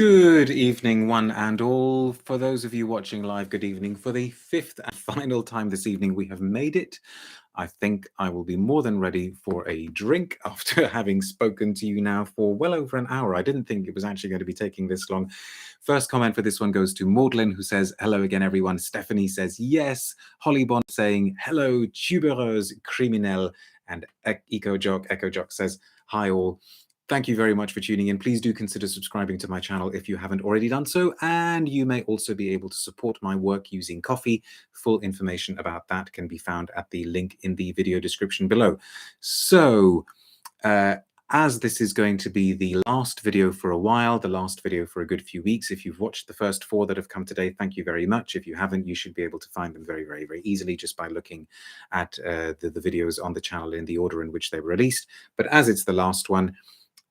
Good evening, one and all. For those of you watching live, good evening. For the fifth and final time this evening, we have made it. I think I will be more than ready for a drink after having spoken to you now for well over an hour. I didn't think it was actually going to be taking this long. First comment for this one goes to Maudlin, who says, hello again, everyone. Stephanie says, yes. Holly Bond saying, hello, Tubereuse Criminelle. And Echo Jock says, hi all. Thank you very much for tuning in. Please do consider subscribing to my channel if you haven't already done so, and you may also be able to support my work using Ko-fi. Full information about that can be found at the link in the video description below. So, as this is going to be the last video for a while, the last video for a good few weeks, if you've watched the first 4 that have come today, thank you very much. If you haven't, you should be able to find them very, very, very easily just by looking at the videos on the channel in the order in which they were released. But as it's the last one,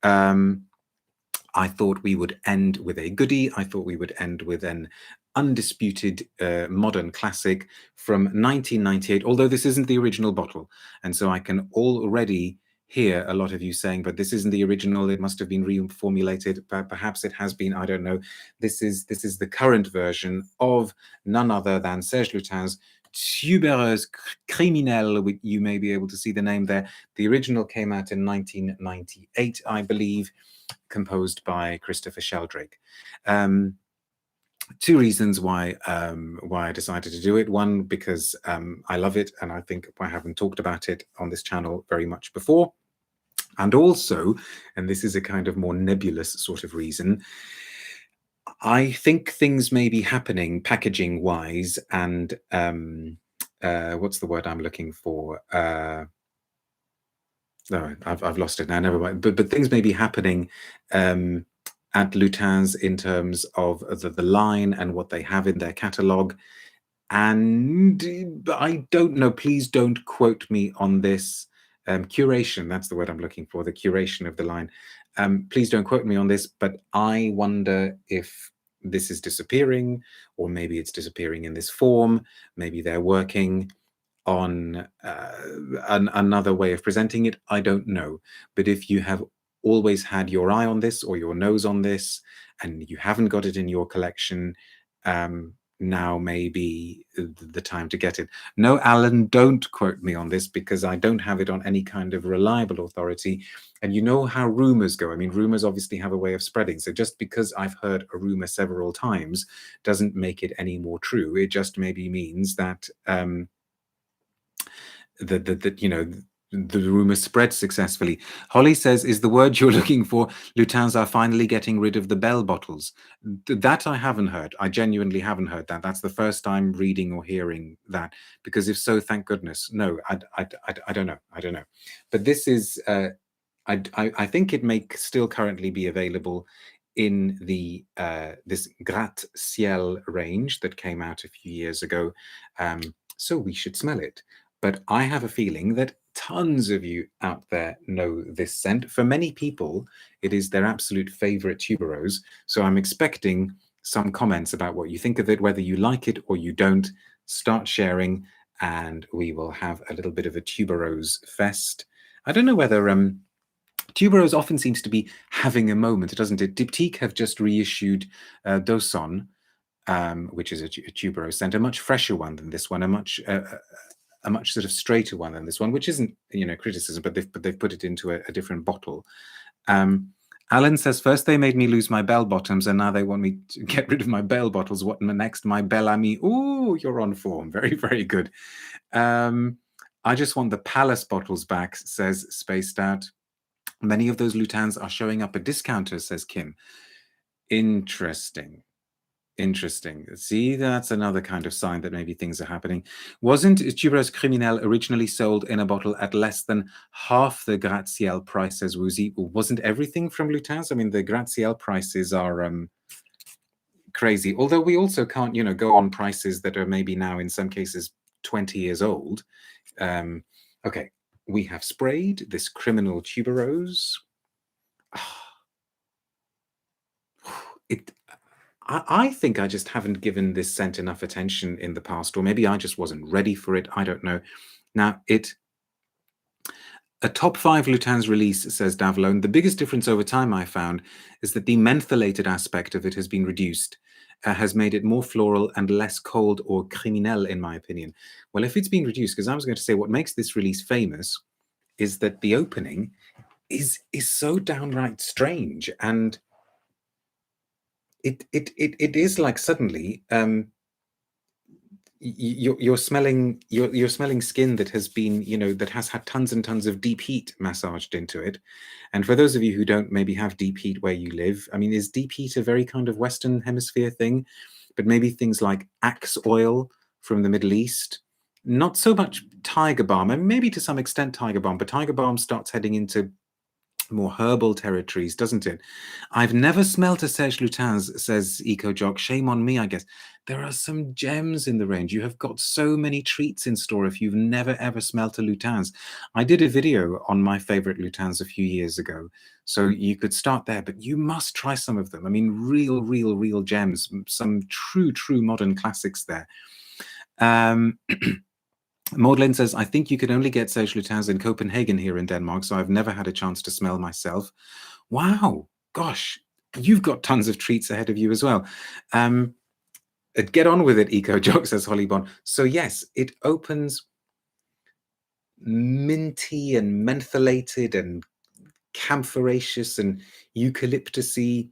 I thought we would end with a goodie. I thought we would end with an undisputed modern classic from 1998, although this isn't the original bottle. And so I can already hear a lot of you saying, but this isn't the original, it must have been reformulated. Perhaps it has been, I don't know. This is the current version of none other than Serge Lutens Tubereuse Criminelle. You may be able to see the name there. The original came out in 1998, I believe, composed by Christopher Sheldrake. 2 reasons why I decided to do it. One, because I love it, and I think I haven't talked about it on this channel very much before. And also, and this is a kind of more nebulous sort of reason, I think things may be happening packaging-wise, and what's the word I'm looking for? No, I've lost it now. Never mind. But things may be happening at Lutens in terms of the line and what they have in their catalogue, and I don't know. Please don't quote me on this. Curation, that's the word I'm looking for, the curation of the line. Please don't quote me on this, but I wonder if this is disappearing, or maybe it's disappearing in this form. Maybe they're working on another way of presenting it. I don't know. But if you have always had your eye on this or your nose on this, and you haven't got it in your collection, now may be the time to get it. No, Alan, don't quote me on this, because I don't have it on any kind of reliable authority. And you know how rumors go. I mean, rumors obviously have a way of spreading. So just because I've heard a rumor several times doesn't make it any more true. It just maybe means that you know, the rumor spread successfully. Holly says, is the word you're looking for, Lutens are finally getting rid of the bell bottles? That I haven't heard. I genuinely haven't heard that. That's the first time reading or hearing that, because if so, thank goodness. No, I don't know. I don't know. But this is, I think it may still currently be available in the this Gratte-Ciel range that came out a few years ago. So we should smell it. But I have a feeling that tons of you out there know this scent. For many people, it is their absolute favorite tuberose. So I'm expecting some comments about what you think of it, whether you like it or you don't. Start sharing, and we will have a little bit of a tuberose fest. I don't know whether tuberose often seems to be having a moment, doesn't it? Diptyque have just reissued Dauson, which is a tuberose scent, a much fresher one than this one, a much sort of straighter one than this one, which isn't, you know, criticism, but they've put it into a different bottle. Alan says, first they made me lose my bell bottoms, and now they want me to get rid of my bell bottles. What next? My bel ami. Ooh, you're on form. Very, very good. I just want the Palace bottles back, says Spaced Out. Many of those Lutens are showing up at discounters, says Kim. Interesting. Interesting. See, that's another kind of sign that maybe things are happening. Wasn't Tubereuse Criminelle originally sold in a bottle at less than half the Gratte-Ciel price, says Woozy? Wasn't everything from Lutens? I mean, the Gratte-Ciel prices are crazy. Although we also can't, you know, go on prices that are maybe now in some cases 20 years old. Okay, we have sprayed this criminal tuberose. I think I just haven't given this scent enough attention in the past, or maybe I just wasn't ready for it. I don't know. Now, A top 5 Lutens release, says Davlone. The biggest difference over time I found is that the mentholated aspect of it has been reduced, has made it more floral and less cold or criminelle, in my opinion. Well, if it's been reduced, because I was going to say what makes this release famous is that the opening is so downright strange, and it is like suddenly you're smelling skin that has been, that has had tons and tons of deep heat massaged into it. And for those of you who don't maybe have deep heat where you live, I mean, is deep heat a very kind of Western Hemisphere thing? But maybe things like axe oil from the Middle East, not so much tiger balm, and maybe to some extent tiger balm, but tiger balm starts heading into more herbal territories, doesn't it? I've never smelt a Serge Lutens, says EcoJock. Shame on me, I guess. There are some gems in the range. You have got so many treats in store if you've never ever smelt a Lutens. I did a video on my favorite Lutens a few years ago, so you could start there, but you must try some of them. I mean, real gems, some true modern classics there. Maudlin says, I think you can only get Serge Lutens in Copenhagen here in Denmark, so I've never had a chance to smell myself. Wow, gosh, you've got tons of treats ahead of you as well. Get on with it, EcoJock, says Hollybon. So yes, it opens minty and mentholated and camphoraceous and eucalyptusy,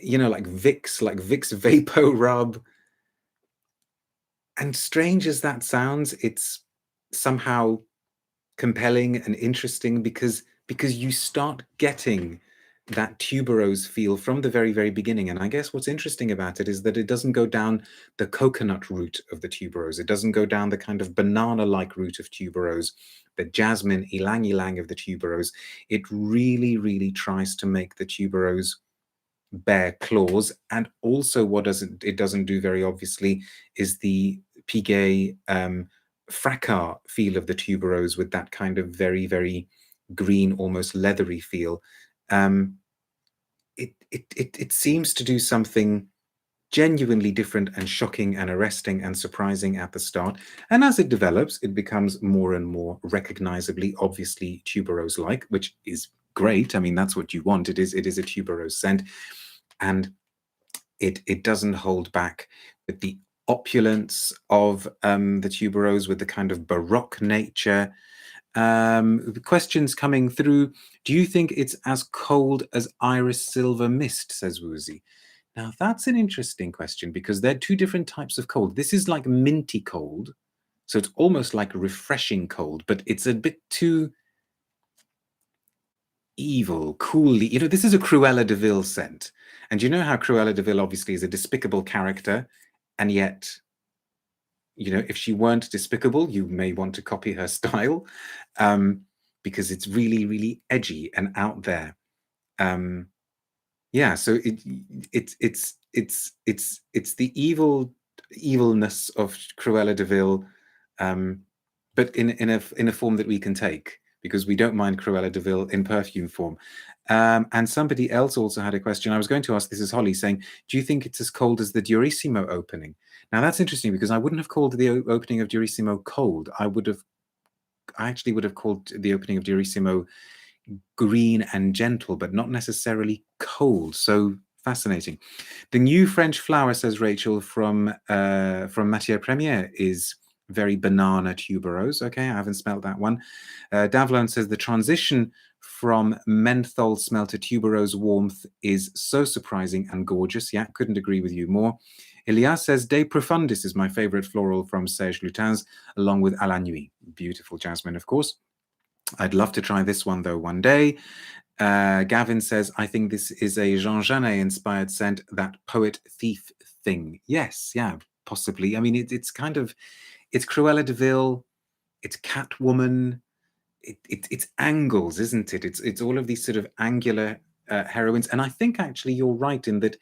like Vicks Vapo Rub. And strange as that sounds, it's somehow compelling and interesting because you start getting that tuberose feel from the very beginning. And I guess what's interesting about it is that it doesn't go down the coconut route of the tuberose. It doesn't go down the kind of banana-like route of tuberose, the jasmine ylang-ylang of the tuberose. It really tries to make the tuberose bear claws. And also what it doesn't do very obviously is the piguet fracas feel of the tuberose with that kind of very green, almost leathery feel. It seems to do something genuinely different and shocking and arresting and surprising at the start. And as it develops, it becomes more and more recognizably, obviously tuberose-like, which is great. I mean, that's what you want. It is a tuberose scent. And it doesn't hold back with the opulence of the tuberose, with the kind of baroque nature. Questions coming through. Do you think it's as cold as Iris Silver Mist, says Woozy? Now, that's an interesting question because they're two different types of cold. This is like minty cold, so it's almost like refreshing cold, but it's a bit too evil, coolly. This is a Cruella de Vil scent. And you know how Cruella de Vil obviously is a despicable character, and yet, if she weren't despicable, you may want to copy her style, because it's really edgy and out there. Yeah, so it's the evilness of Cruella de Vil, but in a form that we can take, because we don't mind Cruella de Vil in perfume form. And somebody else also had a question. I was going to ask, this is Holly, saying, do you think it's as cold as the Durissimo opening? Now that's interesting because I wouldn't have called the opening of Durissimo cold. I actually would have called the opening of Durissimo green and gentle, but not necessarily cold. So fascinating. The new French flower, says Rachel, from Matière Première is very banana tuberose. Okay, I haven't smelled that one. Davlon says the transition from menthol smell to tuberose warmth is so surprising and gorgeous. Yeah, couldn't agree with you more. Elias says De Profundis is my favorite floral from Serge Lutens, along with À la Nuit. Beautiful jasmine, of course. I'd love to try this one, though, one day. Gavin says, I think this is a Jean Genet-inspired scent, that poet-thief thing. Yes, yeah, possibly. I mean, it's Cruella de Vil, it's Catwoman, it's angles, isn't it? It's all of these sort of angular heroines. And I think, actually, you're right in that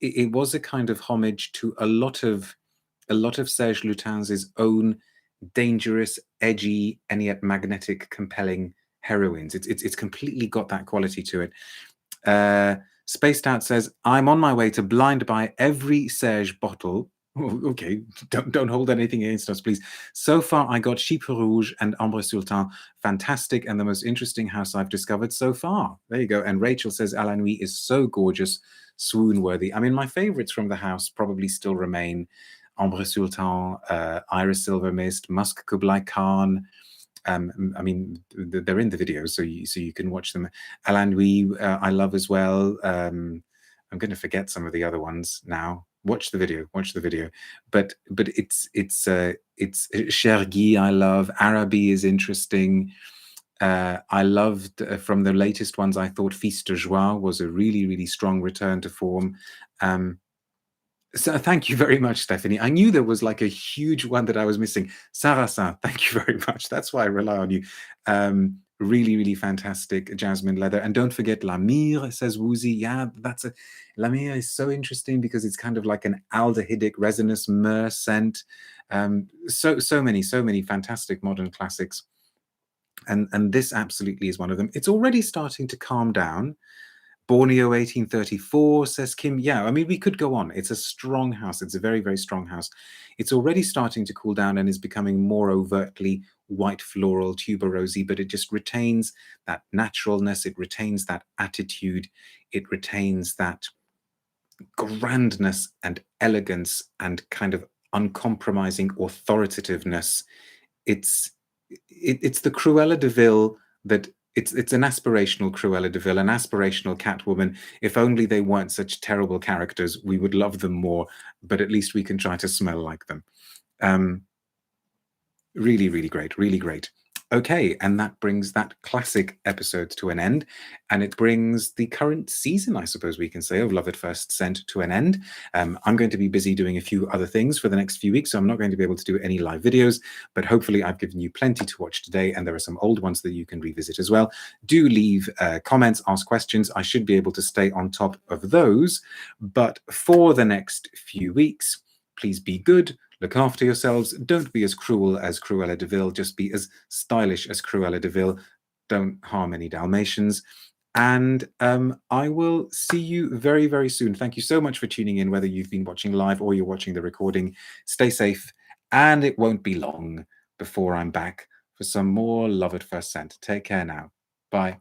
it was a kind of homage to a lot of Serge Lutens' own dangerous, edgy, and yet magnetic, compelling heroines. It's completely got that quality to it. Spaced Out says, I'm on my way to blind buy every Serge bottle Oh, okay, don't hold anything against us, please. So far, I got Chypre Rouge and Ambre Sultan. Fantastic, and the most interesting house I've discovered so far. There you go. And Rachel says À la Nuit is so gorgeous, swoon-worthy. I mean, my favorites from the house probably still remain Ambre Sultan, Iris Silver Mist, Musk Kublai Khan. I mean, they're in the video, so you can watch them. À la Nuit, I love as well. I'm going to forget some of the other ones now. Watch the video. Watch the video. But it's Cher Guy, I love. Araby is interesting. I loved from the latest ones. I thought Fils de Joie was a really strong return to form. So thank you very much, Stephanie. I knew there was like a huge one that I was missing. Sarrasin, thank you very much. That's why I rely on you. Really fantastic jasmine leather. And don't forget La Mire, says Woozy. Yeah, La Mire is so interesting because it's kind of like an aldehydic resinous myrrh scent. So many fantastic modern classics. And this absolutely is one of them. It's already starting to calm down. Borneo 1834, says Kim. Yeah, I mean, we could go on. It's a strong house. It's a very strong house. It's already starting to cool down and is becoming more overtly white floral tuberosy, but it just retains that naturalness. It retains that attitude. It retains that grandness and elegance and kind of uncompromising authoritativeness. It's the Cruella de Vil that it's an aspirational Cruella de Vil, an aspirational Catwoman. If only they weren't such terrible characters, we would love them more, but at least we can try to smell like them. Really great. Okay, and that brings that classic episode to an end, and it brings the current season, I suppose we can say, of Love at First Scent to an end. I'm going to be busy doing a few other things for the next few weeks, so I'm not going to be able to do any live videos, but hopefully I've given you plenty to watch today, and there are some old ones that you can revisit as well. Do leave comments, ask questions. I should be able to stay on top of those, but for the next few weeks, please be good. Look after yourselves. Don't be as cruel as Cruella de Vil. Just be as stylish as Cruella de Vil. Don't harm any Dalmatians. And I will see you very soon. Thank you so much for tuning in, whether you've been watching live or you're watching the recording. Stay safe, and it won't be long before I'm back for some more Love at First Scent. Take care now. Bye.